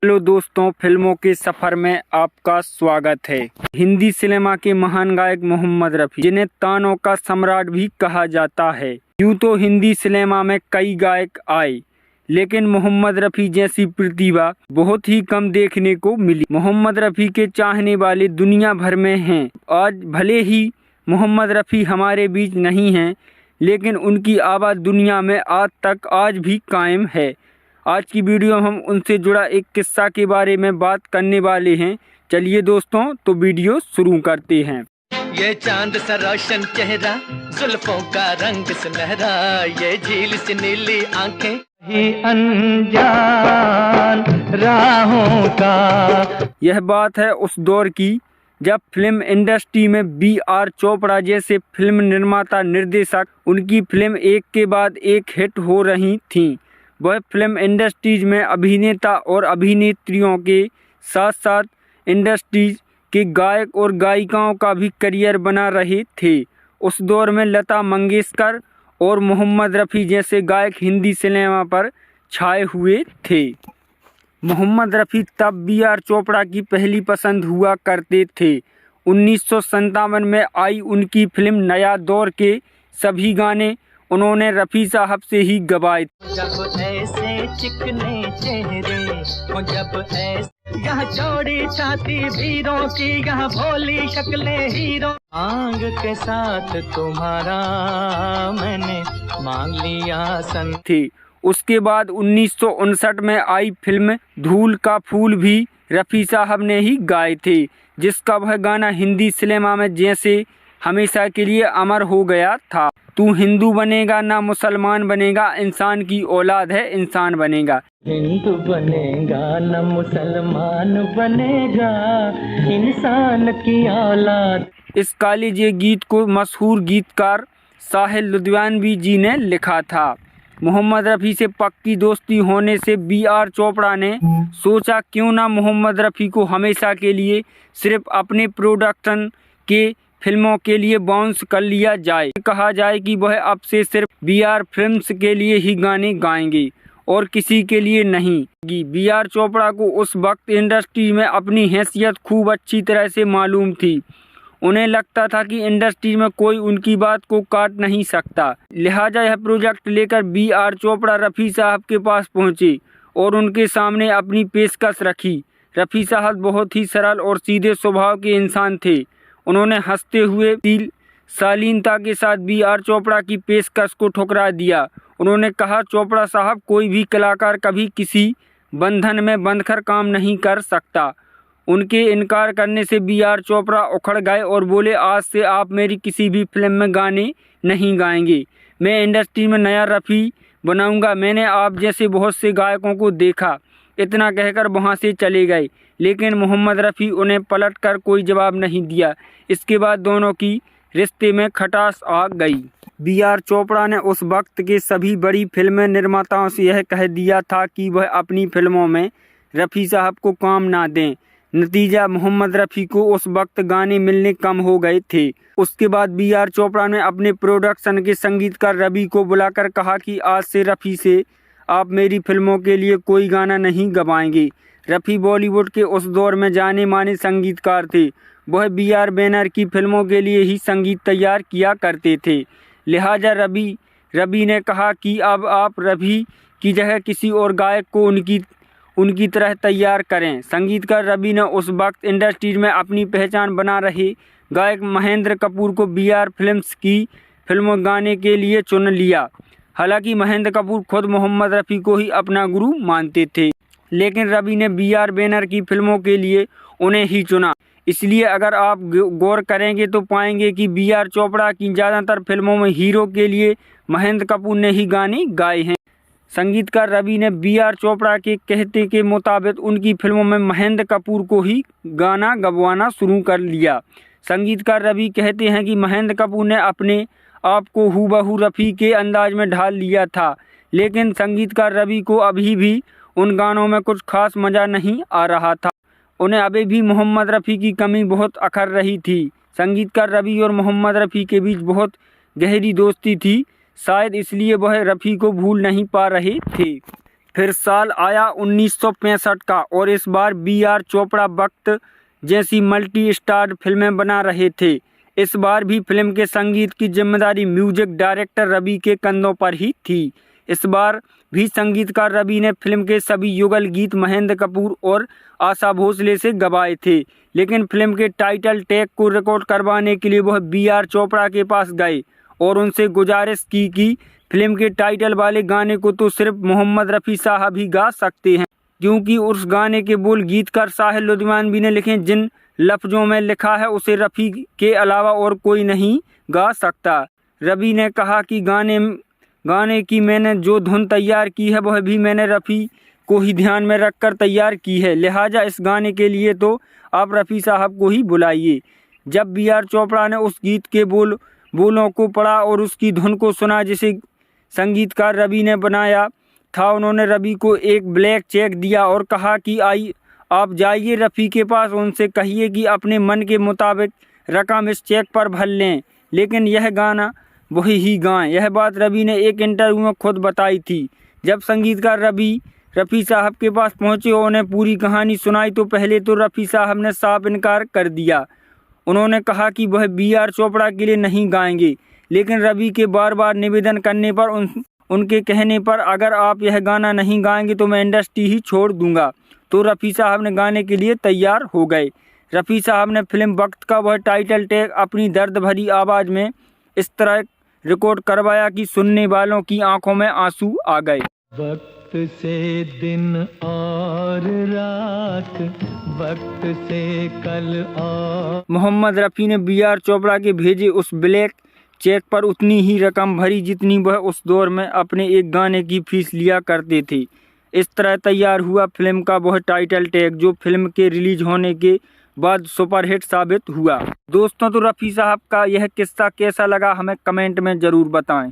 Hello दोस्तों, फिल्मों के सफर में आपका स्वागत है। हिंदी सिनेमा के महान गायक मोहम्मद रफ़ी, जिन्हें तानों का सम्राट भी कहा जाता है। यूँ तो हिंदी सिनेमा में कई गायक आए, लेकिन मोहम्मद रफ़ी जैसी प्रतिभा बहुत ही कम देखने को मिली। मोहम्मद रफ़ी के चाहने वाले दुनिया भर में हैं। आज भले ही मोहम्मद रफ़ी हमारे बीच नहीं हैं, लेकिन उनकी आवाज़ दुनिया में आज भी कायम है। आज की वीडियो में हम उनसे जुड़ा एक किस्सा के बारे में बात करने वाले हैं। चलिए दोस्तों, तो वीडियो शुरू करते हैं। ये चांद सा रोशन चेहरा, जुल्फों का रंग सुनहरा, ये झील सी नीली आंखें ही अनजान राहों का। यह बात है उस दौर की जब फिल्म इंडस्ट्री में B.R. चोपड़ा जैसे फिल्म निर्माता निर्देशक उनकी फिल्म एक के बाद एक हिट हो रही थीं। वह फिल्म इंडस्ट्रीज में अभिनेता और अभिनेत्रियों के साथ साथ इंडस्ट्रीज के गायक और गायिकाओं का भी करियर बना रहे थे। उस दौर में लता मंगेशकर और मोहम्मद रफ़ी जैसे गायक हिंदी सिनेमा पर छाए हुए थे। मोहम्मद रफ़ी तब B.R. चोपड़ा की पहली पसंद हुआ करते थे। 1957 में आई उनकी फिल्म नया दौर के सभी गाने उन्होंने रफ़ी साहब से ही गवाए। जब ऐसे चिकने चेहरे, जब ऐसे यहाँ चौड़ी छाती वीरों की, यहाँ भोली शक्लें हीरों, मांग के साथ तुम्हारा मैंने मांग लिया सन थे। उसके बाद 1959 में आई फिल्म धूल का फूल भी रफ़ी साहब ने ही गाए थे, जिसका वह गाना हिंदी सिनेमा में जैसे हमेशा के लिए अमर हो गया था। तू हिंदू बनेगा ना मुसलमान बनेगा, इंसान की औलाद है इंसान बनेगा। हिंदू बनेगा न मुसलमान बनेगा, इंसान की औलाद। इस कालिजे गीत को मशहूर गीतकार साहिल लुधियानवी जी ने लिखा था। मोहम्मद रफ़ी से पक्की दोस्ती होने से B.R. चोपड़ा ने सोचा क्यों ना मोहम्मद रफ़ी को हमेशा के लिए सिर्फ अपने प्रोडक्शन के फिल्मों के लिए बाउंस कर लिया जाए। कहा जाए कि वह अब से सिर्फ B.R. फिल्म्स के लिए ही गाने गाएंगे और किसी के लिए नहीं। B.R. चोपड़ा को उस वक्त इंडस्ट्री में अपनी हैसियत खूब अच्छी तरह से मालूम थी। उन्हें लगता था कि इंडस्ट्री में कोई उनकी बात को काट नहीं सकता। लिहाजा यह प्रोजेक्ट लेकर B.R. चोपड़ा रफ़ी साहब के पास पहुंचे और उनके सामने अपनी पेशकश रखी। रफ़ी साहब बहुत ही सरल और सीधे स्वभाव के इंसान थे। उन्होंने हंसते हुए शालीनता के साथ B.R. चोपड़ा की पेशकश को ठुकरा दिया। उन्होंने कहा, चोपड़ा साहब, कोई भी कलाकार कभी किसी बंधन में बंधकर काम नहीं कर सकता। उनके इनकार करने से B.R. चोपड़ा उखड़ गए और बोले, आज से आप मेरी किसी भी फिल्म में गाने नहीं गाएंगे। मैं इंडस्ट्री में नया रफ़ी बनाऊंगा। मैंने आप जैसे बहुत से गायकों को देखा। इतना कहकर वहां से चले गए, लेकिन मोहम्मद रफ़ी उन्हें पलटकर कोई जवाब नहीं दिया। इसके बाद दोनों की रिश्ते में खटास आ गई। B.R. चोपड़ा ने उस वक्त के सभी बड़ी फिल्म निर्माताओं से यह कह दिया था कि वह अपनी फिल्मों में रफ़ी साहब को काम ना दें। नतीजा, मोहम्मद रफ़ी को उस वक्त गाने मिलने कम हो गए थे। उसके बाद B.R. चोपड़ा ने अपने प्रोडक्शन के संगीतकार रवि को बुलाकर कहा कि आज से रफ़ी से आप मेरी फिल्मों के लिए कोई गाना नहीं गवाएंगे। रफ़ी बॉलीवुड के उस दौर में जाने माने संगीतकार थे। वह B.R. बैनर की फिल्मों के लिए ही संगीत तैयार किया करते थे। लिहाजा रवि ने कहा कि अब आप रफ़ी की जगह किसी और गायक को उनकी तरह तैयार करें। संगीतकार रवि ने उस वक्त इंडस्ट्री में अपनी पहचान बना रहे गायक महेंद्र कपूर को B.R. फिल्म्स की फिल्मों गाने के लिए चुन लिया। हालांकि महेंद्र कपूर खुद मोहम्मद रफ़ी को ही अपना गुरु मानते थे, लेकिन रवि ने B.R. बैनर की फिल्मों के लिए उन्हें ही चुना। इसलिए अगर आप गौर करेंगे तो पाएंगे कि B.R. चोपड़ा की ज़्यादातर फिल्मों में हीरो के लिए महेंद्र कपूर ने ही गाने गाए हैं। संगीतकार रवि ने B.R. चोपड़ा के कहते के मुताबिक उनकी फिल्मों में महेंद्र कपूर को ही गाना गवाना शुरू कर लिया। संगीतकार रवि कहते हैं कि महेंद्र कपूर ने अपने आप को हूबहू रफ़ी के अंदाज में ढाल लिया था, लेकिन संगीतकार रवि को अभी भी उन गानों में कुछ खास मज़ा नहीं आ रहा था। उन्हें अभी भी मोहम्मद रफ़ी की कमी बहुत अखर रही थी। संगीतकार रवि और मोहम्मद रफ़ी के बीच बहुत गहरी दोस्ती थी, शायद इसलिए वह रफ़ी को भूल नहीं पा रहे थे। फिर साल आया 1965 का और इस बार बी.आर. चोपड़ा वक्त जैसी मल्टी स्टार फिल्में बना रहे थे। इस बार भी फिल्म के संगीत की जिम्मेदारी म्यूजिक डायरेक्टर रवि के कंधों पर ही थी। इस बार भी संगीतकार रवि ने फिल्म के सभी युगल गीत महेंद्र कपूर और आशा भोसले से गवाए थे, लेकिन फिल्म के टाइटल ट्रैक को रिकॉर्ड करवाने के लिए वह बी.आर. चोपड़ा के पास गए और उनसे गुजारिश की कि फिल्म के टाइटल वाले गाने को तो सिर्फ मोहम्मद रफ़ी साहब ही गा सकते हैं, क्योंकि उस गाने के बोल गीतकार साहिल लुधियानवी ने लिखे। जिन लफ्ज़ों में लिखा है उसे रफ़ी के अलावा और कोई नहीं गा सकता। रवि ने कहा कि गाने की मैंने जो धुन तैयार की है वह भी मैंने रफ़ी को ही ध्यान में रखकर तैयार की है, लिहाजा इस गाने के लिए तो आप रफ़ी साहब को ही बुलाइए। जब बी.आर. चोपड़ा ने उस गीत के बोलों को पढ़ा और उसकी धुन को सुना जिसे संगीतकार रवि ने बनाया था, उन्होंने रवि को एक ब्लैंक चेक दिया और कहा कि आप जाइए रफ़ी के पास, उनसे कहिए कि अपने मन के मुताबिक रकम इस चेक पर भर लें, लेकिन यह गाना वही ही गाएं। यह बात रवि ने एक इंटरव्यू में खुद बताई थी। जब संगीतकार रफ़ी साहब के पास पहुंचे और उन्हें पूरी कहानी सुनाई तो पहले तो रफ़ी साहब ने साफ इनकार कर दिया। उन्होंने कहा कि वह बी.आर. चोपड़ा के लिए नहीं गाएंगे, लेकिन रवि के बार बार निवेदन करने पर उनके कहने पर अगर आप यह गाना नहीं गाएंगे तो मैं इंडस्ट्री ही छोड़ दूंगा, तो रफ़ी साहब ने गाने के लिए तैयार हो गए। रफ़ी साहब ने फिल्म वक्त का वह टाइटल ट्रैक अपनी दर्द भरी आवाज़ में इस तरह रिकॉर्ड करवाया कि सुनने वालों की आंखों में आंसू आ गए। वक्त से दिन और रात, वक्त से कल और। मोहम्मद रफ़ी ने बी.आर. चोपड़ा के भेजे उस ब्लैक चेक पर उतनी ही रकम भरी जितनी वह उस दौर में अपने एक गाने की फीस लिया करते थे। इस तरह तैयार हुआ फिल्म का वह टाइटल ट्रैक जो फिल्म के रिलीज होने के बाद सुपरहिट साबित हुआ। दोस्तों, तो रफ़ी साहब का यह किस्सा कैसा लगा हमें कमेंट में ज़रूर बताएं।